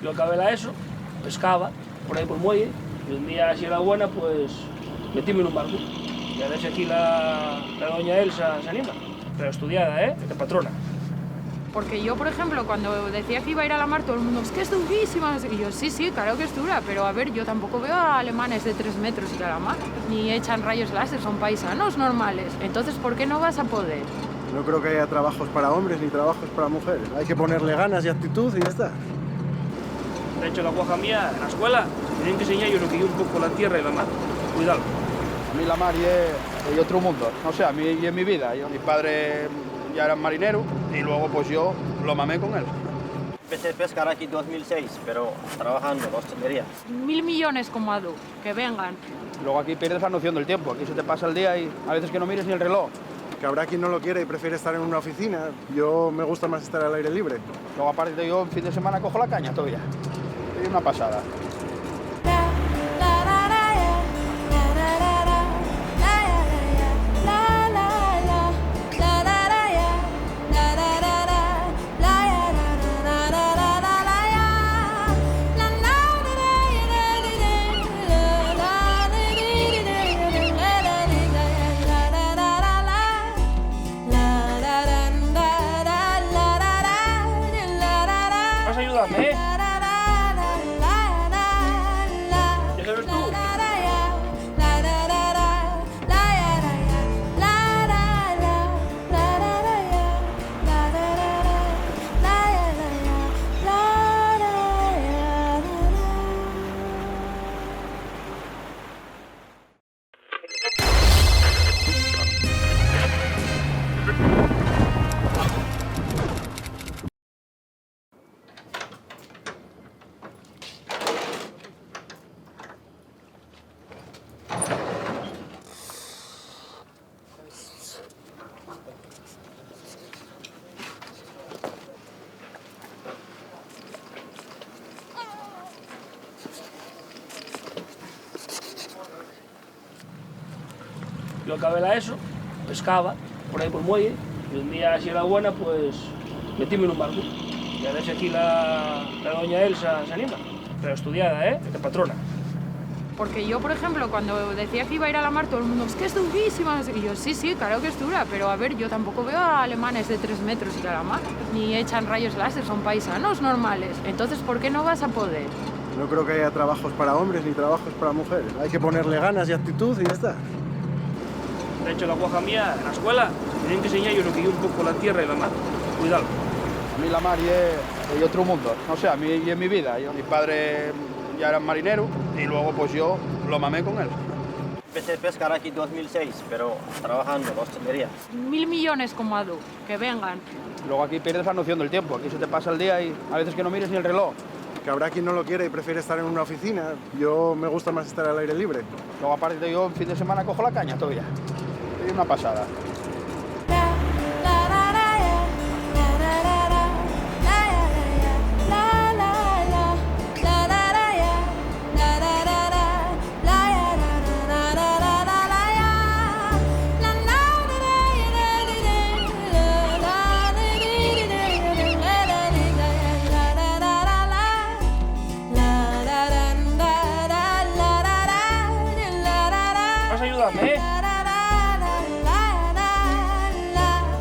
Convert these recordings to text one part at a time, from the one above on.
Yo acabé la ESO, pescaba por ahí por el muelle, y un día, si era buena, pues metíme en un barco. Y a ver si aquí la doña Elsa se anima. Pero estudiada, de patrona. Porque yo, por ejemplo, cuando decía que iba a ir a la mar, todo el mundo, es que es durísima, no sé qué. Y yo, sí, claro que es dura, pero a ver, yo tampoco veo a alemanes de 3 metros ir a la mar, ni echan rayos láser, son paisanos normales. Entonces, ¿por qué no vas a poder? No creo que haya trabajos para hombres ni trabajos para mujeres. Hay que ponerle ganas y actitud y ya está. De hecho, la guaja mía, en la escuela, tienen que enseñar yo lo que yo un poco la tierra y la mar. Cuidado. A mí la mar es otro mundo, no sé, a mí y en mi vida. Mi padre ya era marinero y luego pues yo lo mamé con él. Empecé a pescar aquí en 2006, pero trabajando en la hostelería. 1.000 millones como Adu, que vengan. Luego aquí pierdes la noción del tiempo, aquí se te pasa el día y a veces que no mires ni el reloj. Que habrá quien no lo quiere y prefiere estar en una oficina. Yo me gusta más estar al aire libre. Luego aparte yo en fin de semana cojo la caña todavía. Es una pasada. Vas a ayudarme, ¿Ya sabes tú? Yo acabé la ESO, pescaba por ahí por el muelle, y un día, si era buena, pues metíme en un barco. Y a ver si aquí la doña Elsa se anima. Pero estudiada, de patrona. Porque yo, por ejemplo, cuando decía que iba a ir a la mar, todo el mundo, es que es durísima, no sé qué. Y yo, sí, claro que es dura, pero a ver, yo tampoco veo a alemanes de 3 metros ir a la mar, ni echan rayos láser, son paisanos normales. Entonces, ¿por qué no vas a poder? No creo que haya trabajos para hombres ni trabajos para mujeres. Hay que ponerle ganas y actitud y ya está. De hecho, la guaja mía, en la escuela, tienen que enseñar yo lo que yo un poco la tierra y la mar. Cuidado. A mí la mar es otro mundo, no sé, a mí y en mi vida. Mi padre ya era marinero y luego pues yo lo mamé con él. Empecé a pescar aquí en 2006, pero trabajando en la hostelería. 1.000 millones como Adu, que vengan. Luego aquí pierdes la noción del tiempo, aquí se te pasa el día y a veces que no mires ni el reloj. Que habrá quien no lo quiere y prefiere estar en una oficina. Yo me gusta más estar al aire libre. Luego aparte yo en fin de semana cojo la caña todavía. Es una pasada. Vas a ayudarme,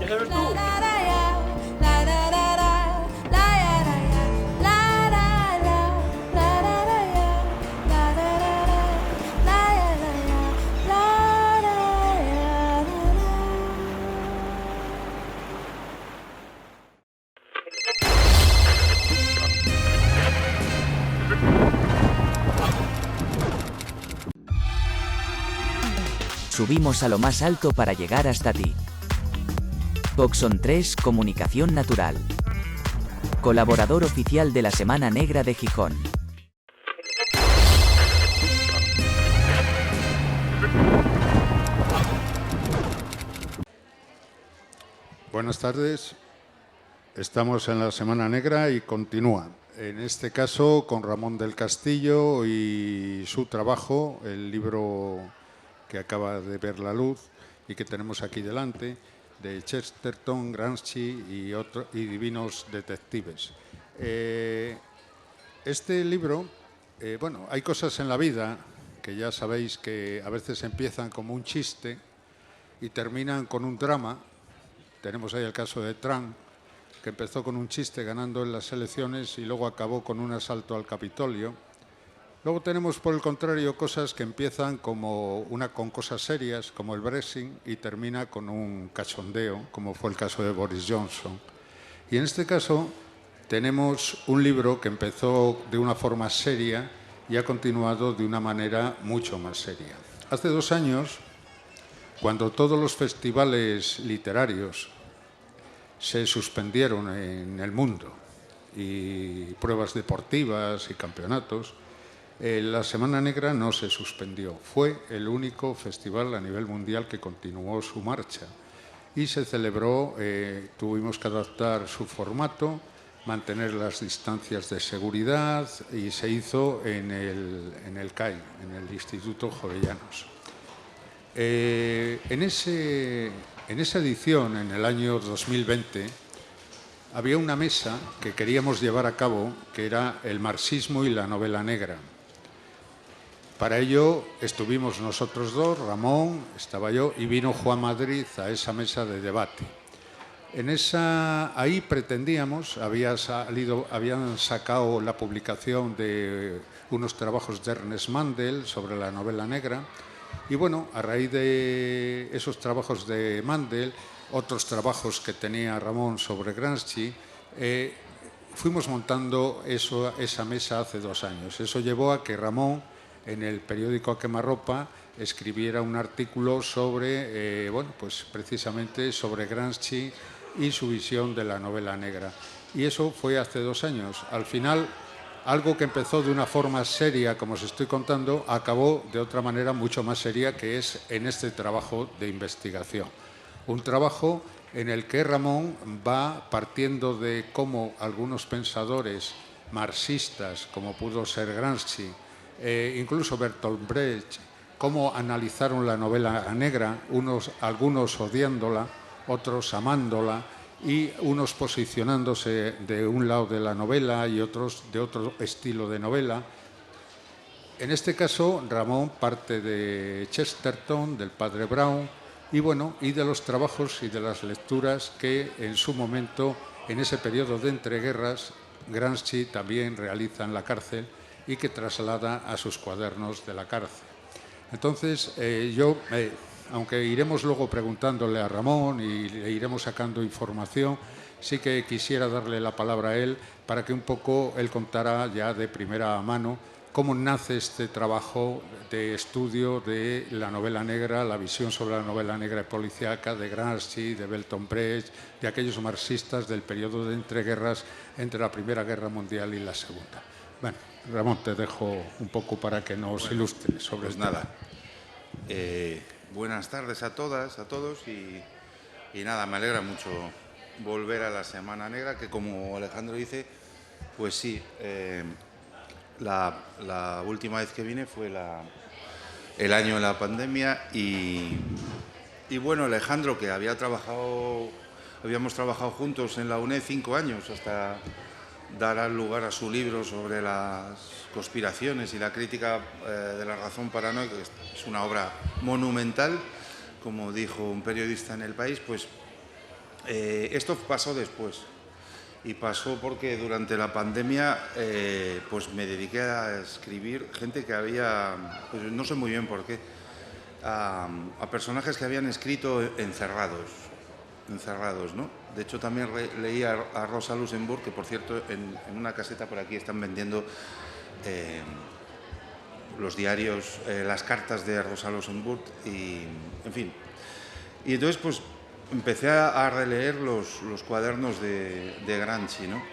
¿Ya sabes tú? Subimos a lo más alto para llegar hasta ti. Boxon 3 Comunicación Natural. Colaborador oficial de la Semana Negra de Gijón. Buenas tardes. Estamos en la Semana Negra y continúa. En este caso con Ramón del Castillo y su trabajo, el libro que acaba de ver la luz y que tenemos aquí delante, de Chesterton, Gramsci y Divinos Detectives. este libro, bueno, hay cosas en la vida que ya sabéis que a veces empiezan como un chiste y terminan con un drama. Tenemos ahí el caso de Trump, que empezó con un chiste ganando en las elecciones y luego acabó con un asalto al Capitolio. Luego tenemos, por el contrario, cosas que empiezan con cosas serias, como el Brexit, y termina con un cachondeo, como fue el caso de Boris Johnson. Y en este caso tenemos un libro que empezó de una forma seria y ha continuado de una manera mucho más seria. Hace 2 años, cuando todos los festivales literarios se suspendieron en el mundo, y pruebas deportivas y campeonatos, la Semana Negra no se suspendió. Fue el único festival a nivel mundial que continuó su marcha y se celebró, tuvimos que adaptar su formato, mantener las distancias de seguridad, y se hizo en el CAI, en el Instituto Jovellanos. En esa edición, en el año 2020, había una mesa que queríamos llevar a cabo, que era el marxismo y la novela negra. Para ello estuvimos nosotros dos, Ramón, estaba yo, y vino Juan Madrid a esa mesa de debate. Ahí pretendíamos, habían sacado la publicación de unos trabajos de Ernest Mandel sobre la novela negra, y bueno, a raíz de esos trabajos de Mandel, otros trabajos que tenía Ramón sobre Gramsci, fuimos montando esa mesa hace 2 años. Eso llevó a que Ramón, en el periódico A Quemarropa, escribiera un artículo sobre, pues precisamente sobre Gramsci y su visión de la novela negra. Y eso fue hace 2 años. Al final, algo que empezó de una forma seria, como os estoy contando, acabó de otra manera mucho más seria, que es en este trabajo de investigación. Un trabajo en el que Ramón va partiendo de cómo algunos pensadores marxistas, como pudo ser Gramsci, incluso Bertolt Brecht, cómo analizaron la novela negra, algunos odiándola, otros amándola, y unos posicionándose de un lado de la novela y otros de otro estilo de novela. En este caso, Ramón parte de Chesterton, del padre Brown, y de los trabajos y de las lecturas que en su momento, en ese periodo de entreguerras, Gramsci también realiza en la cárcel y que traslada a sus cuadernos de la cárcel. Entonces, aunque iremos luego preguntándole a Ramón y le iremos sacando información, sí que quisiera darle la palabra a él para que un poco él contara ya de primera mano cómo nace este trabajo de estudio de la novela negra, la visión sobre la novela negra policíaca de Gramsci, de Bertolt Brecht, de aquellos marxistas del periodo de entreguerras entre la Primera Guerra Mundial y la Segunda. Bueno, Ramón, te dejo un poco para que nos ilustres sobre pues el nada. Buenas tardes a todas, a todos, y nada, me alegra mucho volver a la Semana Negra, que como Alejandro dice, pues sí, la última vez que vine fue el año de la pandemia, y bueno, Alejandro, que habíamos trabajado juntos en la UNED 5 años hasta dar lugar a su libro sobre las conspiraciones y la crítica de la razón paranoica, que es una obra monumental, como dijo un periodista en El País. Pues esto pasó después, y pasó porque durante la pandemia pues me dediqué a escribir gente que había, pues no sé muy bien por qué, a personajes que habían escrito encerrados, ¿no? De hecho, también leí a Rosa Luxemburg, que por cierto en una caseta por aquí están vendiendo los diarios, las cartas de Rosa Luxemburg, y en fin. Y entonces pues empecé a releer los cuadernos de Gramsci, ¿no?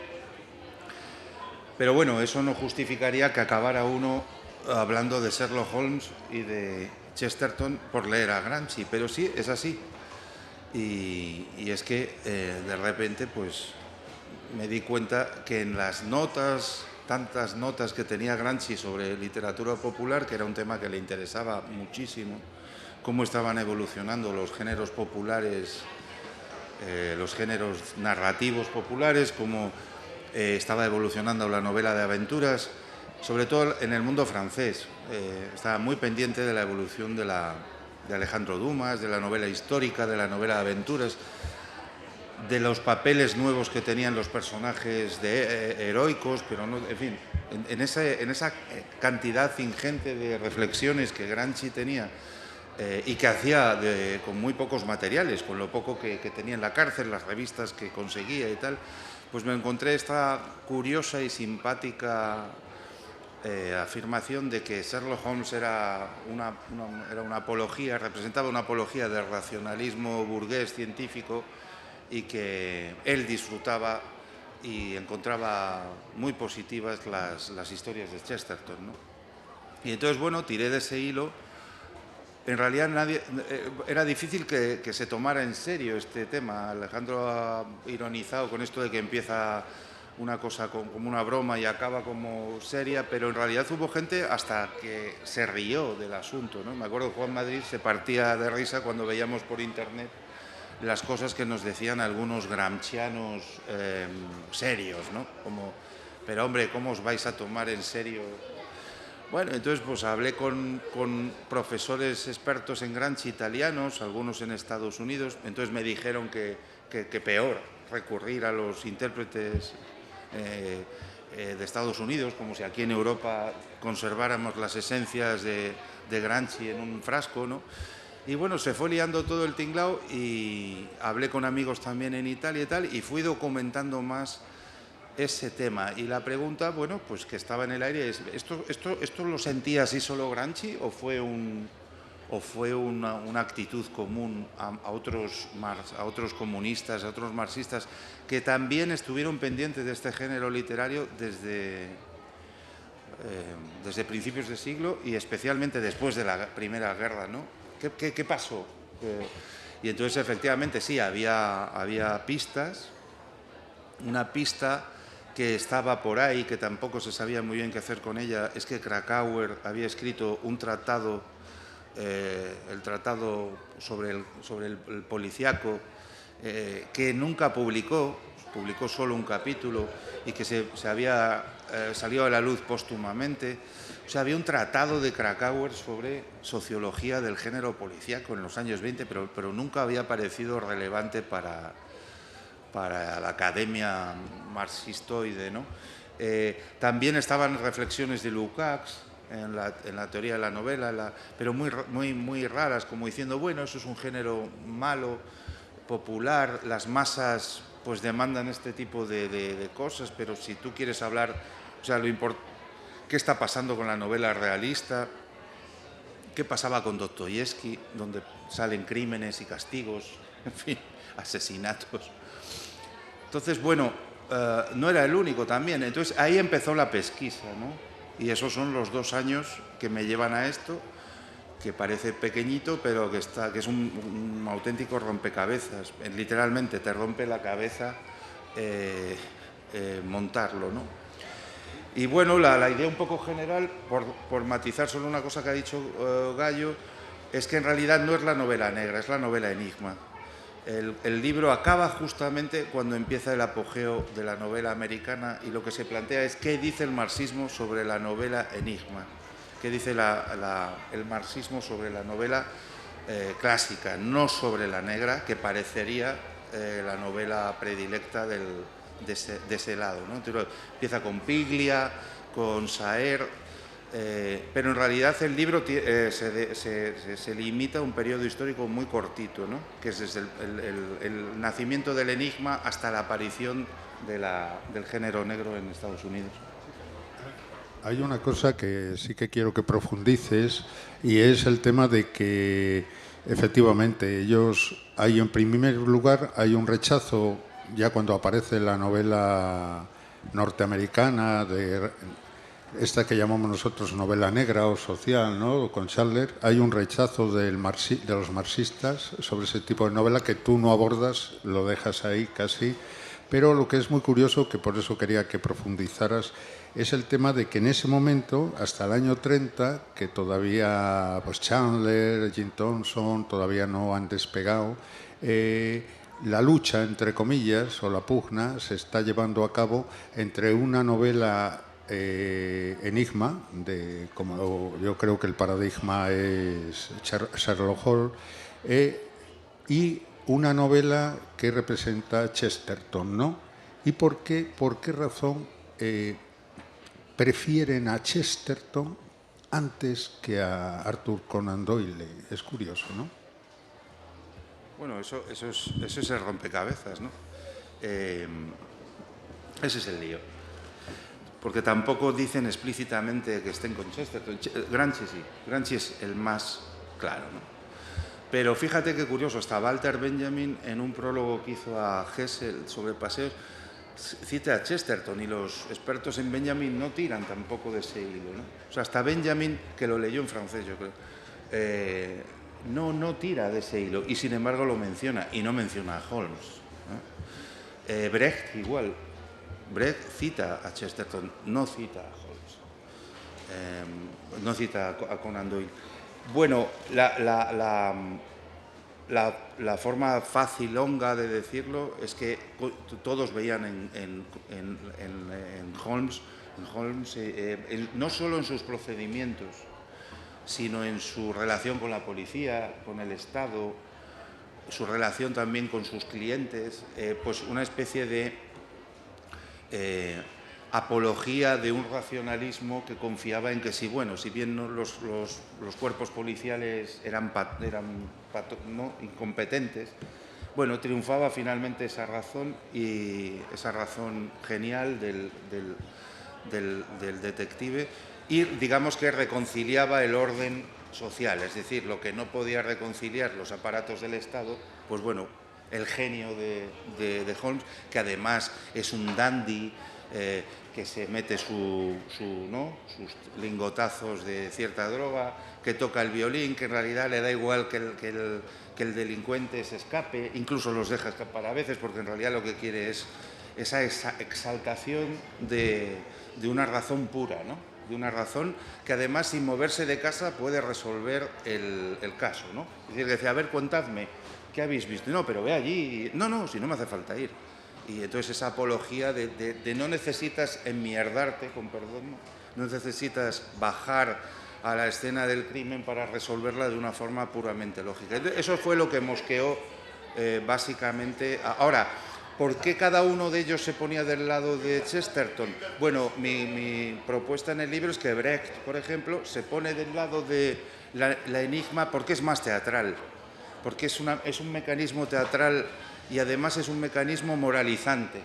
Pero bueno, eso no justificaría que acabara uno hablando de Sherlock Holmes y de Chesterton por leer a Gramsci, pero sí, es así. Y es que de repente pues me di cuenta que en las notas, tantas notas que tenía Gramsci sobre literatura popular, que era un tema que le interesaba muchísimo, cómo estaban evolucionando los géneros populares, los géneros narrativos populares, cómo estaba evolucionando la novela de aventuras, sobre todo en el mundo francés. Estaba muy pendiente de la evolución de Alejandro Dumas, de la novela histórica, de la novela de aventuras, de los papeles nuevos que tenían los personajes heroicos, pero no, en fin, en esa cantidad ingente de reflexiones que Gramsci tenía y que hacía con muy pocos materiales, con lo poco que tenía en la cárcel, las revistas que conseguía y tal, pues me encontré esta curiosa y simpática afirmación de que Sherlock Holmes era una apología, representaba una apología del racionalismo burgués científico, y que él disfrutaba y encontraba muy positivas las historias de Chesterton, ¿no? Y entonces, bueno, tiré de ese hilo. En realidad era difícil que se tomara en serio este tema. Alejandro ha ironizado con esto de que empieza una cosa como una broma y acaba como seria, pero en realidad hubo gente hasta que se rió del asunto, ¿no? Me acuerdo que Juan Madrid se partía de risa cuando veíamos por internet las cosas que nos decían algunos gramscianos serios, ¿no? Como, pero hombre, ¿cómo os vais a tomar en serio? Bueno, entonces pues hablé con profesores expertos en Gramsci italianos, algunos en Estados Unidos, entonces me dijeron que peor recurrir a los intérpretes de Estados Unidos, como si aquí en Europa conserváramos las esencias de Gramsci en un frasco, ¿no? Y bueno, se fue liando todo el tinglao y hablé con amigos también en Italia y tal, y fui documentando más ese tema. Y la pregunta, bueno, pues que estaba en el aire es, ¿esto lo sentía así solo Gramsci o fue una actitud común a otros comunistas, a otros marxistas, que también estuvieron pendientes de este género literario desde principios de siglo y especialmente después de la Primera Guerra, ¿no? ¿Qué pasó? Y entonces, efectivamente, sí, había pistas. Una pista que estaba por ahí, que tampoco se sabía muy bien qué hacer con ella, es que Krakauer había escrito un tratado, el tratado sobre el policíaco, que nunca publicó solo un capítulo y que se había salido a la luz póstumamente. O sea, había un tratado de Krakauer sobre sociología del género policíaco en los años 20, pero nunca había parecido relevante para la academia marxistoide, ¿no? También estaban reflexiones de Lukács en la teoría de la novela, pero muy raras, como diciendo, bueno, eso es un género malo, popular, las masas pues demandan este tipo de cosas, pero si tú quieres hablar, o sea, ¿qué está pasando con la novela realista? ¿Qué pasaba con Dostoyevsky, donde salen crímenes y castigos, en fin, asesinatos? Entonces, bueno, no era el único también. Entonces, ahí empezó la pesquisa, ¿no? Y esos son los 2 años que me llevan a esto, que parece pequeñito, pero que es un auténtico rompecabezas. Literalmente te rompe la cabeza montarlo, ¿no? Y bueno, la idea un poco general, por matizar solo una cosa que ha dicho Gallo, es que en realidad no es la novela negra, es la novela enigma. El libro acaba justamente cuando empieza el apogeo de la novela americana y lo que se plantea es qué dice el marxismo sobre la novela enigma, qué dice el marxismo sobre la novela clásica, no sobre la negra, que parecería la novela predilecta de ese lado, ¿no? Entonces, empieza con Piglia, con Saer, pero en realidad el libro se limita a un periodo histórico muy cortito, ¿no? Que es desde el nacimiento del enigma hasta la aparición del género negro en Estados Unidos. Hay una cosa que sí que quiero que profundices y es el tema de que efectivamente en primer lugar hay un rechazo ya cuando aparece la novela norteamericana, esta que llamamos nosotros novela negra o social, ¿no? Con Chandler, hay un rechazo de los marxistas sobre ese tipo de novela que tú no abordas, lo dejas ahí casi. Pero lo que es muy curioso, que por eso quería que profundizaras, es el tema de que en ese momento, hasta el año 30, que todavía pues Chandler, Jim Thompson todavía no han despegado, la lucha, entre comillas, o la pugna, se está llevando a cabo entre una novela enigma, como yo creo que el paradigma es Sherlock Holmes, y una novela que representa a Chesterton, ¿no? ¿Y por qué razón prefieren a Chesterton antes que a Arthur Conan Doyle? Es curioso, ¿no? Bueno, eso es el rompecabezas, ¿no? Ese es el lío. Porque tampoco dicen explícitamente que estén con Chesterton. Gramsci sí, Gramsci es el más claro, ¿no? Pero fíjate qué curioso, hasta Walter Benjamin, en un prólogo que hizo a Hessel sobre paseos, cita a Chesterton, y los expertos en Benjamin no tiran tampoco de ese hilo, ¿no? O sea, hasta Benjamin, que lo leyó en francés, yo creo, no tira de ese hilo, y sin embargo lo menciona, y no menciona a Holmes, ¿no? Brecht igual. Brecht cita a Chesterton, no cita a Holmes, no cita a Conan Doyle. Bueno, la forma facilonga de decirlo es que todos veían en Holmes, no solo en sus procedimientos, sino en su relación con la policía, con el Estado, su relación también con sus clientes, pues una especie de apología de un racionalismo que confiaba en que si bien los cuerpos policiales eran incompetentes, bueno, triunfaba finalmente esa razón, y esa razón genial del detective, y digamos que reconciliaba el orden social, es decir, lo que no podía reconciliar los aparatos del Estado, pues bueno, el genio de Holmes, que además es un dandy, que se mete sus lingotazos de cierta droga, que toca el violín, que en realidad le da igual que el delincuente se escape, incluso los deja escapar a veces, porque en realidad lo que quiere es esa exaltación de una razón pura, ¿no? De una razón que además, sin moverse de casa, puede resolver el caso, ¿no? Es decir, decía, a ver, contadme, ¿qué habéis visto? No, pero ve allí. No, si no me hace falta ir. Y entonces esa apología de no necesitas enmierdarte, con perdón, no necesitas bajar a la escena del crimen para resolverla de una forma puramente lógica. Entonces, eso fue lo que mosqueó básicamente. Ahora, ¿por qué cada uno de ellos se ponía del lado de Chesterton? Bueno, mi propuesta en el libro es que Brecht, por ejemplo, se pone del lado de la enigma porque es más teatral, porque es un mecanismo teatral y además es un mecanismo moralizante.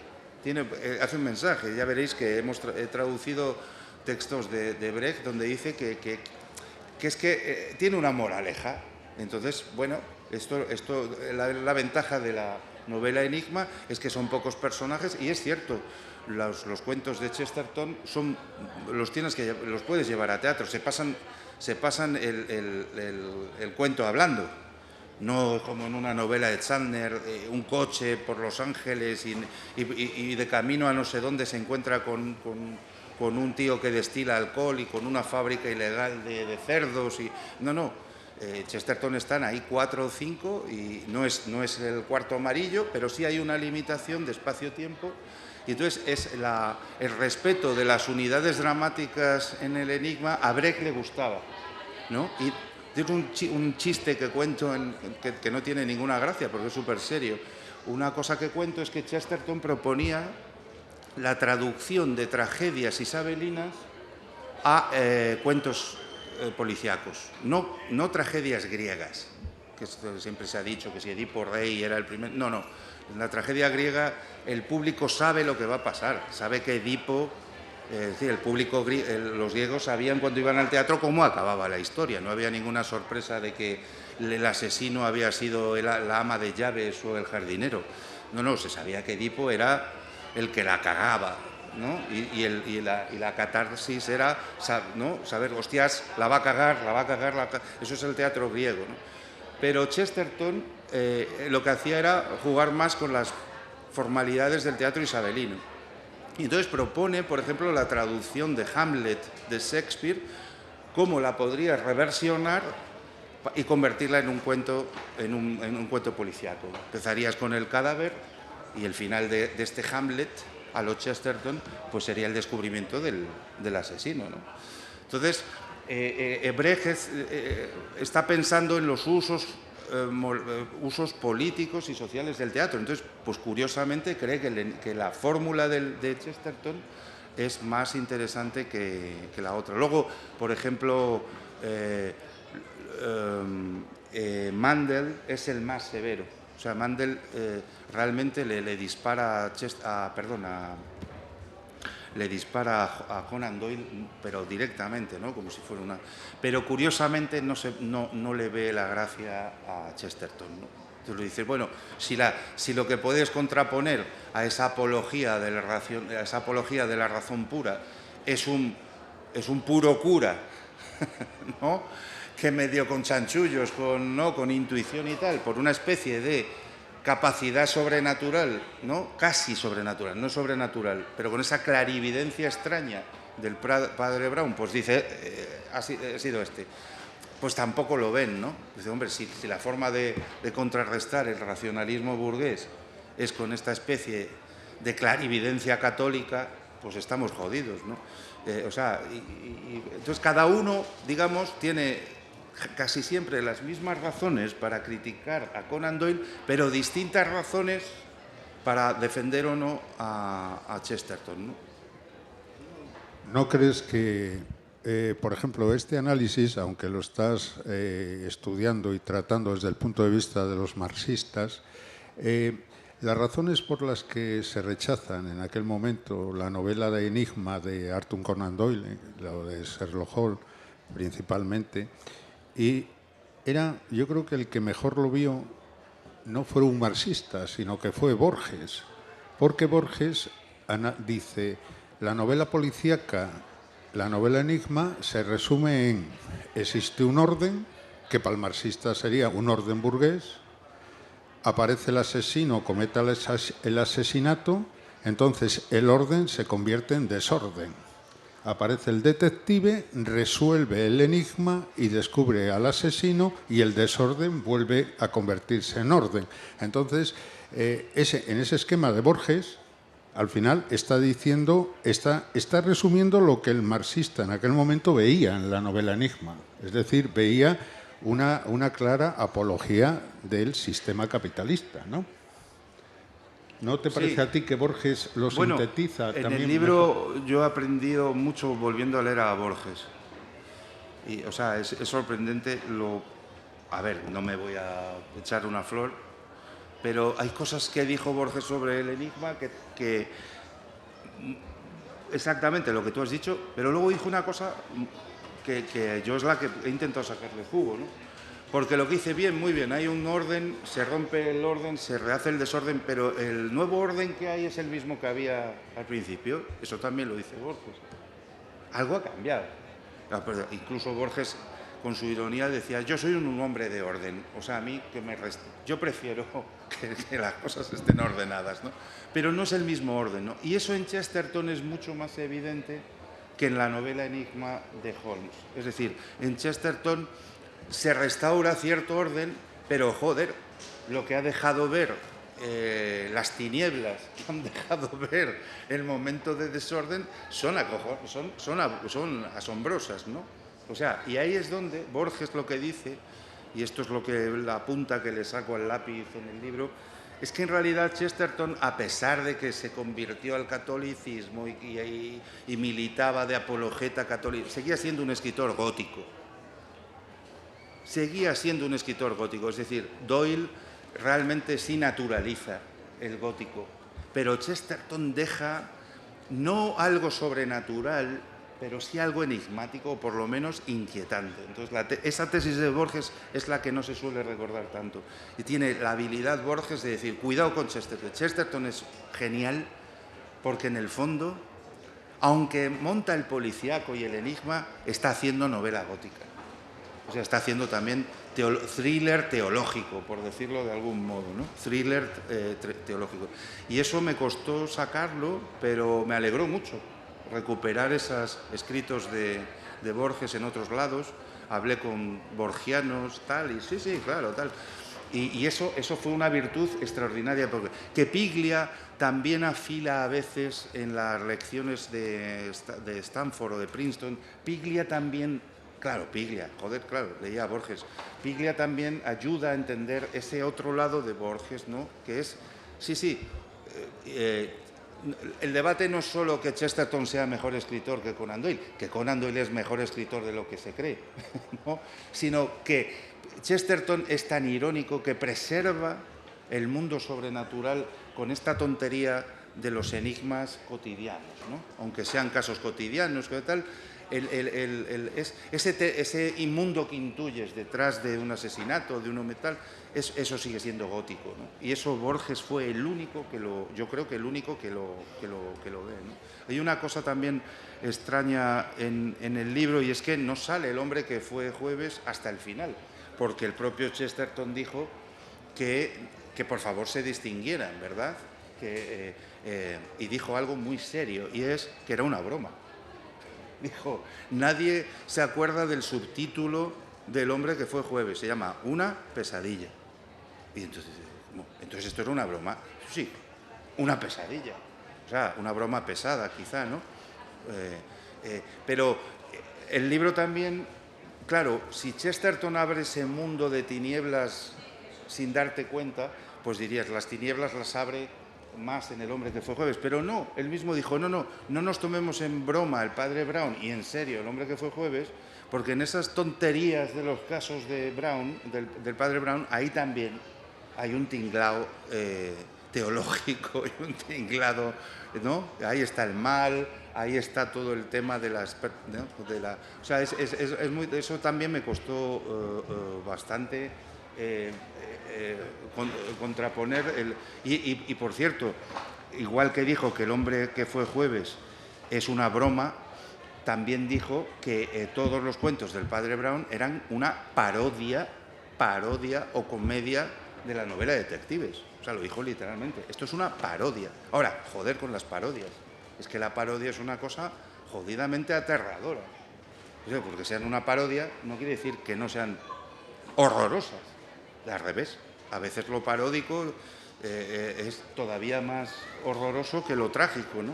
Hace un mensaje, ya veréis que he traducido textos de Brecht donde dice que tiene una moraleja. Entonces, bueno, la ventaja de la novela Enigma es que son pocos personajes, y es cierto, los cuentos de Chesterton los puedes llevar a teatro, se pasan el cuento hablando. No como en una novela de Chandler, un coche por Los Ángeles y de camino a no sé dónde se encuentra con un tío que destila alcohol y con una fábrica ilegal de cerdos. No, Chesterton están ahí 4 o 5 y no es el cuarto amarillo, pero sí hay una limitación de espacio-tiempo. Y entonces es el respeto de las unidades dramáticas en el Enigma. A Brecht le gustaba, ¿no? Y es un chiste que cuento que no tiene ninguna gracia porque es súper serio. Una cosa que cuento es que Chesterton proponía la traducción de tragedias isabelinas a cuentos policíacos, no tragedias griegas, que siempre se ha dicho que si Edipo Rey era el primer. No, en la tragedia griega el público sabe lo que va a pasar, sabe que Edipo. Es decir, los griegos sabían cuando iban al teatro cómo acababa la historia. No había ninguna sorpresa de que el asesino había sido la ama de llaves o el jardinero. No, se sabía que Edipo era el que la cagaba, ¿no? Y la catarsis era, ¿no? Saber, hostias, la va a cagar. Eso es el teatro griego, ¿no? Pero Chesterton lo que hacía era jugar más con las formalidades del teatro isabelino. Y entonces propone, por ejemplo, la traducción de Hamlet de Shakespeare, cómo la podría reversionar y convertirla en un cuento, en un cuento policíaco. Empezarías con el cadáver y el final de este Hamlet, a lo Chesterton, pues sería el descubrimiento del asesino, ¿no? Entonces, Brecht está pensando en los usos políticos y sociales del teatro. Entonces, pues curiosamente cree que la fórmula de Chesterton es más interesante que la otra. Luego, por ejemplo, Mandel es el más severo. O sea, Mandel realmente le dispara a Conan Doyle, pero directamente, ¿no? Como si fuera una... Pero curiosamente no le ve la gracia a Chesterton, ¿no? Entonces le dices, bueno, si lo que puedes contraponer a esa apología de la razón pura es un puro cura, ¿no? Que medio con chanchullos, con intuición y tal, por una especie de capacidad sobrenatural, ¿no? Casi sobrenatural, no sobrenatural, pero con esa clarividencia extraña del padre Brown, pues dice, ha sido este. Pues tampoco lo ven, ¿no? Dice, hombre, si la forma de contrarrestar el racionalismo burgués es con esta especie de clarividencia católica, pues estamos jodidos, ¿no? Entonces cada uno, digamos, tiene casi siempre las mismas razones para criticar a Conan Doyle, pero distintas razones para defender o no a Chesterton, ¿no? ¿No crees que, por ejemplo, este análisis, aunque lo estás estudiando y tratando desde el punto de vista de los marxistas, las razones por las que se rechazan en aquel momento la novela de Enigma de Arthur Conan Doyle, lo de Sherlock Holmes principalmente, y yo creo que el que mejor lo vio no fue un marxista, sino que fue Borges, porque Borges dice, la novela policíaca, la novela Enigma, se resume en, existe un orden, que para el marxista sería un orden burgués, aparece el asesino, comete el asesinato, entonces el orden se convierte en desorden. Aparece el detective, resuelve el enigma y descubre al asesino y el desorden vuelve a convertirse en orden. Entonces, en ese esquema de Borges, al final está resumiendo lo que el marxista en aquel momento veía en la novela Enigma. Es decir, veía una clara apología del sistema capitalista, ¿no? ¿No te parece a ti que Borges lo sintetiza también? En el libro yo he aprendido mucho volviendo a leer a Borges. Y, o sea, es sorprendente A ver, no me voy a echar una flor, pero hay cosas que dijo Borges sobre el enigma que exactamente lo que tú has dicho, pero luego dijo una cosa que yo es la que he intentado sacarle jugo, ¿no? Porque lo que dice bien, muy bien, hay un orden, se rompe el orden, se rehace el desorden, pero el nuevo orden que hay es el mismo que había al principio. Eso también lo dice Borges. Algo ha cambiado. Incluso Borges, con su ironía, decía, yo soy un hombre de orden. O sea, a mí, yo prefiero que las cosas estén ordenadas, ¿no? Pero no es el mismo orden, ¿no? Y eso en Chesterton es mucho más evidente que en la novela Enigma de Holmes. Es decir, en Chesterton se restaura cierto orden, pero, joder, lo que ha dejado ver las tinieblas, que han dejado ver el momento de desorden, son asombrosas, ¿no? O sea, y ahí es donde Borges lo que dice, y esto es lo que la punta que le saco al lápiz en el libro, es que en realidad Chesterton, a pesar de que se convirtió al catolicismo y militaba de apologeta católica, seguía siendo un escritor gótico. Seguía siendo un escritor gótico, es decir, Doyle realmente sí naturaliza el gótico, pero Chesterton deja no algo sobrenatural, pero sí algo enigmático o por lo menos inquietante. Entonces esa tesis de Borges es la que no se suele recordar tanto. Y tiene la habilidad Borges de decir, cuidado con Chesterton. Chesterton es genial porque en el fondo, aunque monta el policíaco y el enigma, está haciendo novela gótica. O sea, está haciendo también thriller teológico, por decirlo de algún modo, ¿no? Thriller teológico. Y eso me costó sacarlo, pero me alegró mucho recuperar esos escritos de Borges en otros lados, hablé con borgianos, tal, y sí, claro, tal. Y eso fue una virtud extraordinaria, porque que Piglia también afila a veces en las lecciones de Stanford o de Princeton. Piglia también, claro, leía a Borges. Piglia también ayuda a entender ese otro lado de Borges, ¿no? Que es, el debate no es solo que Chesterton sea mejor escritor que Conan Doyle es mejor escritor de lo que se cree, ¿no? Sino que Chesterton es tan irónico que preserva el mundo sobrenatural con esta tontería de los enigmas cotidianos, ¿no? Aunque sean casos cotidianos, que tal, ese inmundo que intuyes detrás de un asesinato, de un metal, eso sigue siendo gótico, ¿no? Y eso Borges fue el único yo creo que el único que lo ve, ¿no? Hay una cosa también extraña en el libro, y es que no sale el hombre que fue jueves hasta el final, porque el propio Chesterton dijo que por favor se distinguieran, ¿verdad? Y dijo algo muy serio, y es que era una broma. Dijo, nadie se acuerda del subtítulo del hombre que fue jueves, se llama Una pesadilla. Y entonces esto era una broma. Sí, una pesadilla. O sea, una broma pesada quizá, ¿no? Pero el libro también, claro, si Chesterton abre ese mundo de tinieblas sin darte cuenta, pues dirías, las tinieblas las abre más en el hombre que fue jueves, pero no, él mismo dijo, no nos tomemos en broma el padre Brown y en serio el hombre que fue jueves, porque en esas tonterías de los casos de Brown, del padre Brown, ahí también hay un tinglado teológico y un tinglado, ¿no? Ahí está el mal, ahí está todo el tema de las, ¿no? O sea, eso también me costó bastante contraponer y por cierto, igual que dijo que el hombre que fue jueves es una broma, también dijo que todos los cuentos del padre Brown eran una parodia o comedia de la novela de detectives. O sea, lo dijo literalmente. Esto es una parodia. Ahora, joder con las parodias. Es que la parodia es una cosa jodidamente aterradora. O sea, porque sean una parodia no quiere decir que no sean horrorosas. Al revés. A veces lo paródico es todavía más horroroso que lo trágico, ¿no?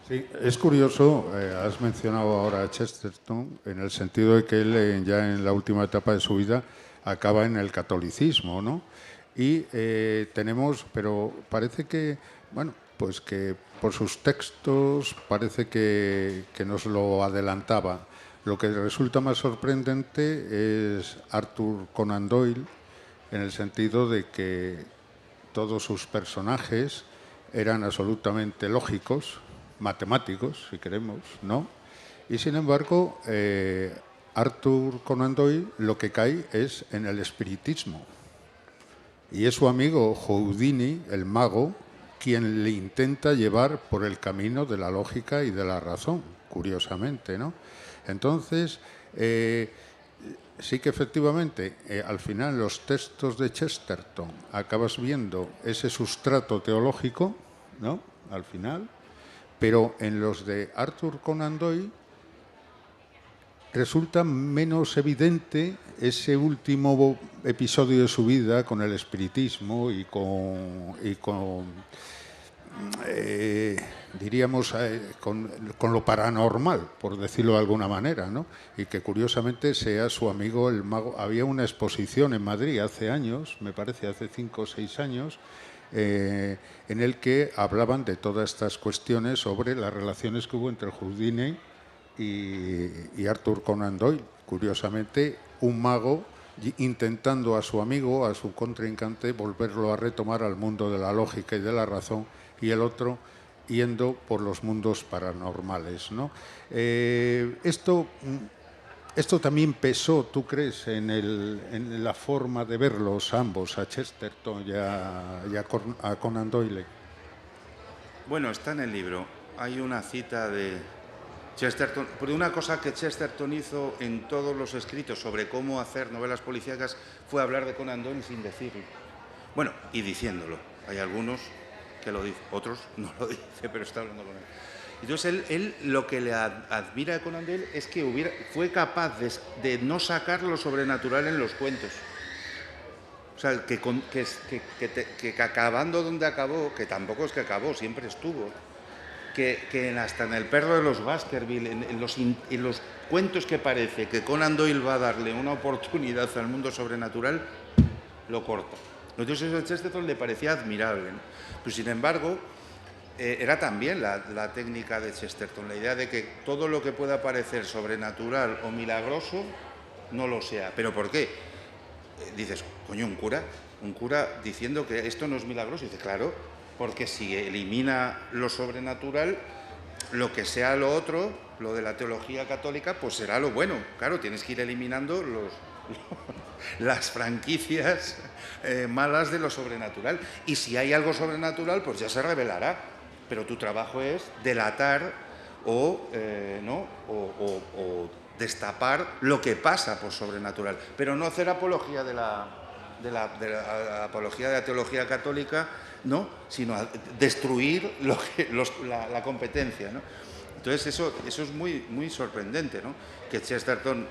Sí, es curioso, has mencionado ahora a Chesterton, en el sentido de que él ya en la última etapa de su vida acaba en el catolicismo, ¿no? Y tenemos, pero parece que, bueno, pues que por sus textos parece que nos lo adelantaba. Lo que resulta más sorprendente es Arthur Conan Doyle, en el sentido de que todos sus personajes eran absolutamente lógicos, matemáticos, si queremos, ¿no? Y sin embargo, Arthur Conan Doyle lo que cae es en el espiritismo. Y es su amigo Houdini, el mago, quien le intenta llevar por el camino de la lógica y de la razón, curiosamente, ¿no? Entonces, sí que efectivamente, al final, en los textos de Chesterton acabas viendo ese sustrato teológico, ¿no? Al final, pero en los de Arthur Conan Doyle resulta menos evidente ese último episodio de su vida con el espiritismo y con diríamos, con lo paranormal, por decirlo de alguna manera, ¿no? Y que curiosamente sea su amigo el mago. Había una exposición en Madrid hace años, me parece hace 5 o 6 años, en el que hablaban de todas estas cuestiones sobre las relaciones que hubo entre Houdini y Arthur Conan Doyle. Curiosamente, un mago intentando a su amigo, a su contrincante, volverlo a retomar al mundo de la lógica y de la razón, y el otro yendo por los mundos paranormales, ¿no? Esto también pesó, ¿tú crees, en la forma de verlos ambos, a Chesterton y a Conan Doyle? Bueno, está en el libro. Hay una cita de Chesterton. Pero una cosa que Chesterton hizo en todos los escritos sobre cómo hacer novelas policíacas fue hablar de Conan Doyle sin decirlo. Bueno, y diciéndolo. Hay algunos que lo dicen, otros no lo dicen, pero está hablando con él. Entonces él lo que le admira a Conan Doyle es que fue capaz de no sacar lo sobrenatural en los cuentos. O sea, que acabando donde acabó, que tampoco es que acabó, siempre estuvo, que hasta en El perro de los Baskerville, en los cuentos que parece que Conan Doyle va a darle una oportunidad al mundo sobrenatural, lo corta. Entonces eso a Chesterton le parecía admirable, ¿no? Pues sin embargo, era también la técnica de Chesterton, la idea de que todo lo que pueda parecer sobrenatural o milagroso no lo sea. ¿Pero por qué? Dices, coño, un cura diciendo que esto no es milagroso. Y dice, claro, porque si elimina lo sobrenatural, lo que sea lo otro, lo de la teología católica, pues será lo bueno. Claro, tienes que ir eliminando las franquicias malas de lo sobrenatural. Y si hay algo sobrenatural, pues ya se revelará. Pero tu trabajo es delatar o destapar lo que pasa por sobrenatural. Pero no hacer apología de la apología de la teología católica, ¿no? Sino destruir la competencia, ¿no? Entonces eso es muy, muy sorprendente, ¿no? Que Chesterton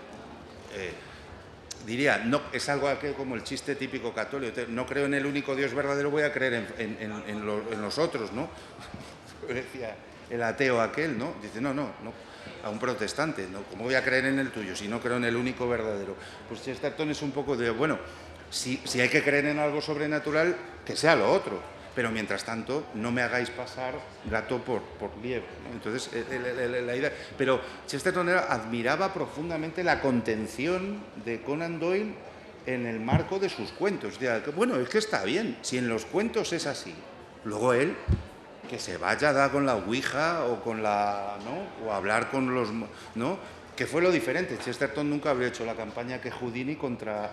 diría, no, es algo como el chiste típico católico, no creo en el único Dios verdadero, voy a creer en los otros, ¿no? Decía el ateo aquel, ¿no? Dice, no, a un protestante, ¿no? ¿Cómo voy a creer en el tuyo si no creo en el único verdadero? Pues Chesterton es un poco de, bueno, si hay que creer en algo sobrenatural, que sea lo otro, pero mientras tanto no me hagáis pasar gato por liebre, ¿no? Entonces, la idea... Pero Chesterton admiraba profundamente la contención de Conan Doyle en el marco de sus cuentos. Bueno, es que está bien, si en los cuentos es así, luego él... que se vaya a dar con la ouija o con ¿no? O hablar con los, ¿no? Que fue lo diferente. Chesterton nunca habría hecho la campaña que Houdini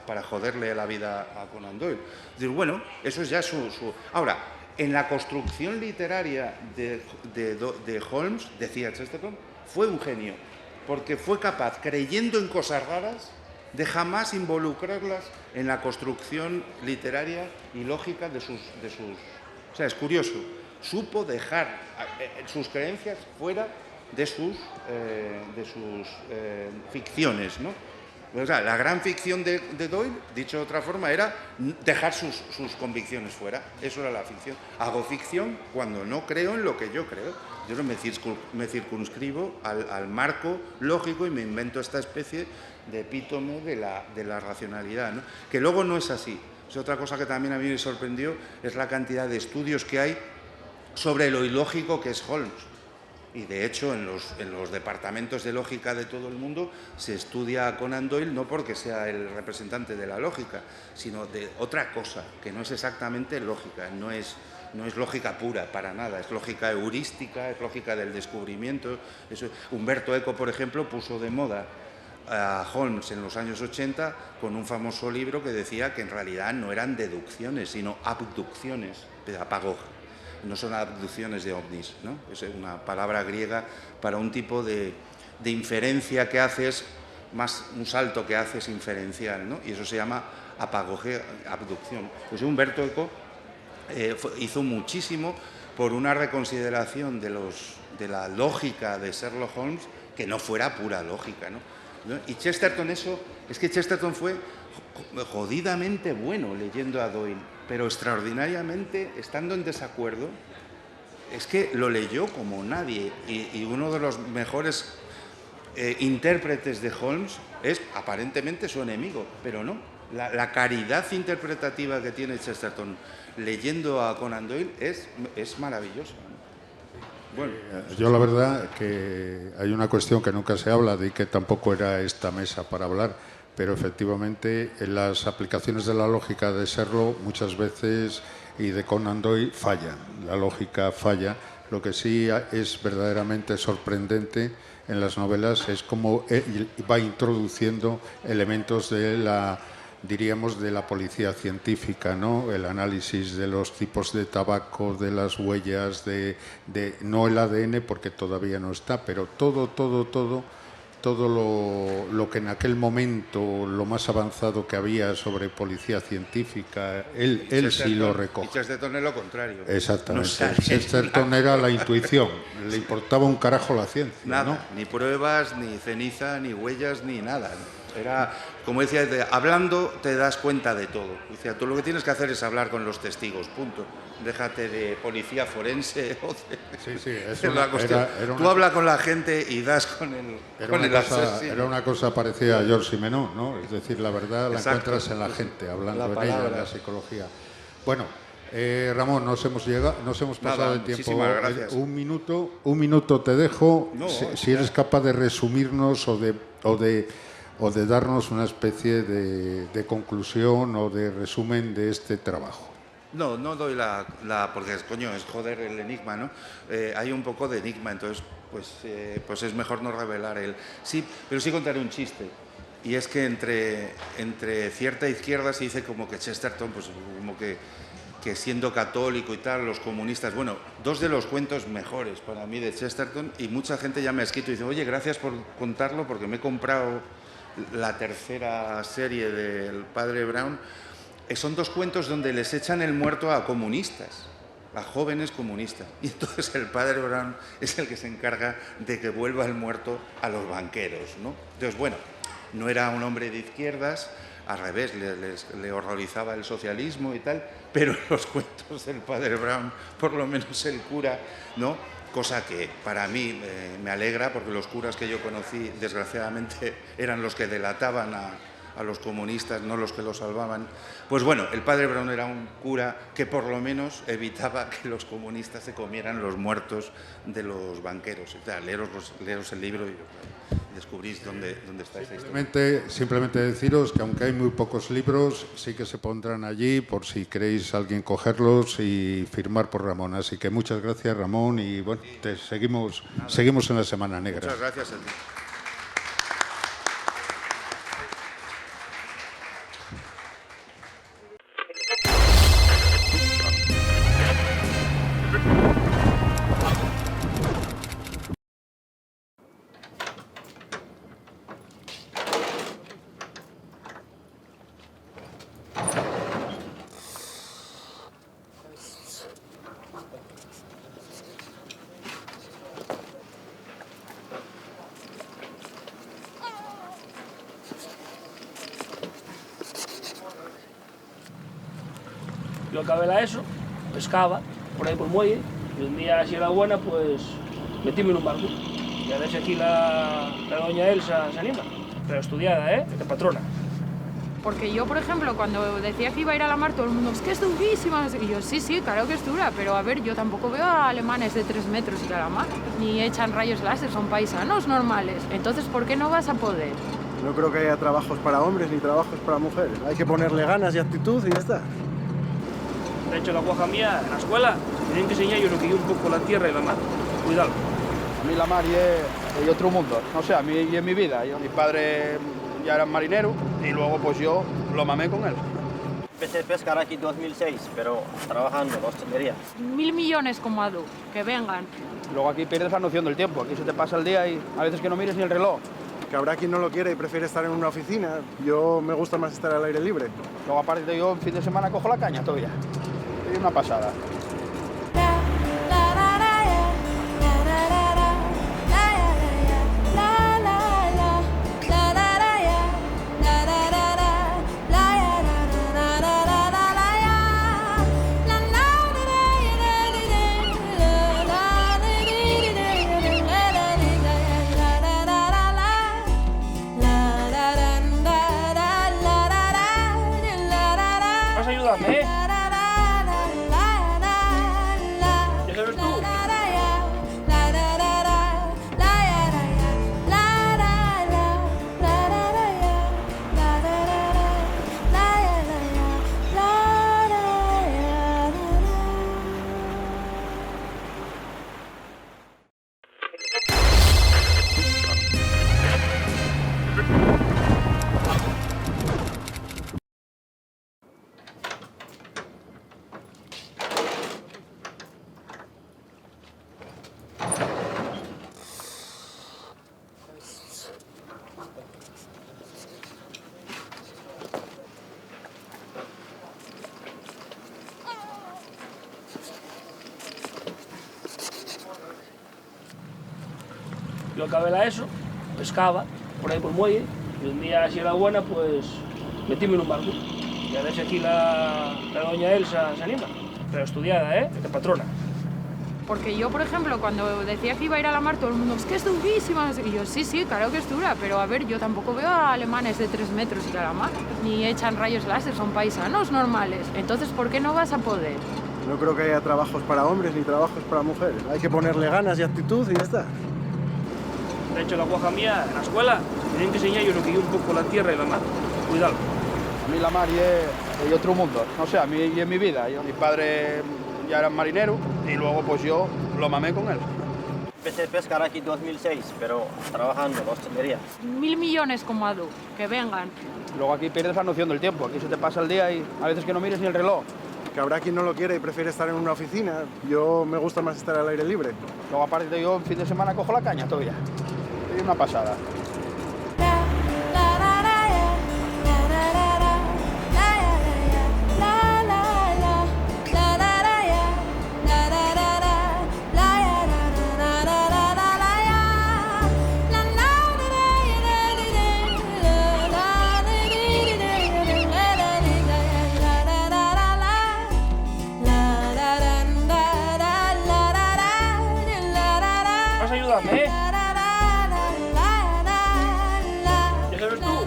para joderle la vida a Conan Doyle. Es decir, bueno, eso es ya su... Ahora, en la construcción literaria de Holmes, decía Chesterton, fue un genio, porque fue capaz, creyendo en cosas raras, de jamás involucrarlas en la construcción literaria y lógica de sus... O sea, es curioso. Supo dejar sus creencias fuera de sus ficciones, ¿no? O sea, la gran ficción de Doyle, dicho de otra forma, era dejar sus convicciones fuera. Eso era la ficción. Hago ficción cuando no creo en lo que yo creo. Yo no me circunscribo al marco lógico y me invento esta especie de epítome de la racionalidad, ¿no? Que luego no es así. Es otra cosa que también a mí me sorprendió, es la cantidad de estudios que hay sobre lo ilógico que es Holmes. Y de hecho en los departamentos de lógica de todo el mundo se estudia a Conan Doyle no porque sea el representante de la lógica, sino de otra cosa, que no es exactamente lógica, no es lógica pura, para nada, es lógica heurística, es lógica del descubrimiento. Humberto Eco, por ejemplo, puso de moda a Holmes en los años 80 con un famoso libro que decía que en realidad no eran deducciones, sino abducciones, no son abducciones de ovnis, ¿no? Es una palabra griega para un tipo de inferencia que haces, más un salto que haces inferencial, ¿no? Y eso se llama abducción. Pues Humberto Eco hizo muchísimo por una reconsideración de la lógica de Sherlock Holmes que no fuera pura lógica, ¿no? Y Chesterton es que Chesterton fue jodidamente bueno leyendo a Doyle, pero extraordinariamente, estando en desacuerdo, es que lo leyó como nadie. Y uno de los mejores intérpretes de Holmes es aparentemente su enemigo, pero no. La caridad interpretativa que tiene Chesterton leyendo a Conan Doyle es maravillosa. Bueno, yo la verdad que hay una cuestión que nunca se habla de y que tampoco era esta mesa para hablar, pero efectivamente en las aplicaciones de la lógica de Sherlock muchas veces y de Conan Doyle fallan, la lógica falla. Lo que sí es verdaderamente sorprendente en las novelas es cómo va introduciendo elementos de diríamos, de la policía científica, ¿no? El análisis de los tipos de tabaco, de las huellas, no el ADN porque todavía no está, pero todo todo lo que en aquel momento, lo más avanzado que había sobre policía científica, él sí lo recoge. Y Chesterton es lo contrario. Exactamente. No Chesterton era la intuición, le importaba un carajo la ciencia. Nada, ¿no? ni pruebas, ni ceniza, ni huellas, ni nada. Era, como decía, hablando te das cuenta de todo. Decía, tú lo que tienes que hacer es hablar con los testigos, punto. Déjate de policía forense. Sí, Tú hablas con la gente y das con el asesino. Era una cosa parecida a George Simenon, ¿no? Es decir, la verdad la encuentras en la gente, hablando en ella, en la psicología. Bueno, Ramón, nos hemos pasado el tiempo. Muchísimas gracias. Un minuto te dejo. No, si eres capaz de resumirnos o de darnos una especie de conclusión o de resumen de este trabajo. No doy porque coño, es joder el enigma, ¿no? Hay un poco de enigma, entonces pues es mejor no revelar el... Sí, pero sí contaré un chiste. Y es que entre cierta izquierda se dice como que Chesterton, pues como que siendo católico y tal, los comunistas... Bueno, dos de los cuentos mejores para mí de Chesterton, y mucha gente ya me ha escrito y dice, oye, gracias por contarlo porque me he comprado la tercera serie del Padre Brown. Son dos cuentos donde les echan el muerto a comunistas, a jóvenes comunistas. Y entonces el Padre Brown es el que se encarga de que vuelva el muerto a los banqueros, ¿no? Entonces, bueno, no era un hombre de izquierdas, al revés, le horrorizaba el socialismo y tal, pero en los cuentos del Padre Brown, por lo menos el cura, ¿no? Cosa que para mí me alegra, porque los curas que yo conocí, desgraciadamente, eran los que delataban a los comunistas, no los que los salvaban. Pues bueno, el Padre Brown era un cura que por lo menos evitaba que los comunistas se comieran los muertos de los banqueros. O sea, leeros el libro y descubrís dónde está esta historia. Simplemente deciros que aunque hay muy pocos libros, sí que se pondrán allí por si queréis alguien cogerlos y firmar por Ramón. Así que muchas gracias, Ramón, y bueno, seguimos en la Semana Negra. Muchas gracias a ti. Yo acabé la ESO, pescaba por ahí por el muelle, y un día, si era buena, pues metíme en un barco. Y a ver si aquí la doña Elsa se anima. Pero estudiada, de patrona. Porque yo, por ejemplo, cuando decía que iba a ir a la mar, todo el mundo, es que es durísima. Y yo, sí, claro que es dura, pero a ver, yo tampoco veo a alemanes de 3 metros ir a la mar, ni echan rayos láser, son paisanos normales. Entonces, ¿por qué no vas a poder? No creo que haya trabajos para hombres ni trabajos para mujeres. Hay que ponerle ganas y actitud y ya está. De hecho, la guaja mía, en la escuela, me tienen que enseñar yo lo que yo un poco la tierra y la mar. Cuidado. A mí la mar es otro mundo. No sé, a mí y en mi vida. Mi padre ya era marinero y luego pues yo lo mamé con él. Empecé a pescar aquí en 2006, pero trabajando en la hostelería. 1000 millones como Adu, que vengan. Luego aquí pierdes la noción del tiempo. Aquí se te pasa el día y a veces que no mires ni el reloj. Que habrá quien no lo quiere y prefiere estar en una oficina. Yo me gusta más estar al aire libre. Luego aparte yo en fin de semana cojo la caña todavía. Es una pasada. Vas a ayudarme, Yo acabé la ESO, pescaba por ahí por el muelle, y un día, si era buena, pues metíme en un barco. Y a ver si aquí la doña Elsa se anima. Pero estudiada, de patrona. Porque yo, por ejemplo, cuando decía que iba a ir a la mar, todo el mundo, es que es durísima. Y yo, sí, sí, claro que es dura, pero a ver, yo tampoco veo a alemanes de 3 metros ir a la mar, ni echan rayos láser, son paisanos normales. Entonces, ¿por qué no vas a poder? No creo que haya trabajos para hombres ni trabajos para mujeres. Hay que ponerle ganas y actitud y ya está. De hecho, la guaja mía, en la escuela, tienen que enseñar yo lo que yo un poco la tierra y la mar. Cuidado. A mí la mar es otro mundo. No sé, a mí y en mi vida. Mi padre ya era marinero y luego pues yo lo mamé con él. Empecé a pescar aquí en 2006, pero trabajando en la hostelería. 1000 millones como Adu, que vengan. Luego aquí pierdes la noción del tiempo. Aquí se te pasa el día y a veces que no mires ni el reloj. Que habrá quien no lo quiere y prefiere estar en una oficina. Yo me gusta más estar al aire libre. Luego aparte yo en fin de semana cojo la caña todavía. Es una pasada. Vas a ayudarme, ¿Ya sabes tú?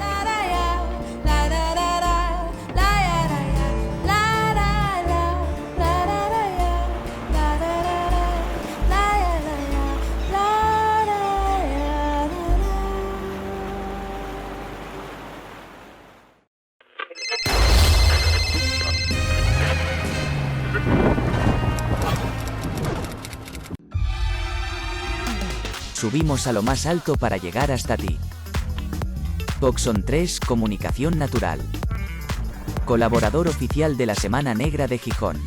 Subimos a lo más alto para llegar hasta ti. Coxon 3 Comunicación Natural. Colaborador oficial de la Semana Negra de Gijón.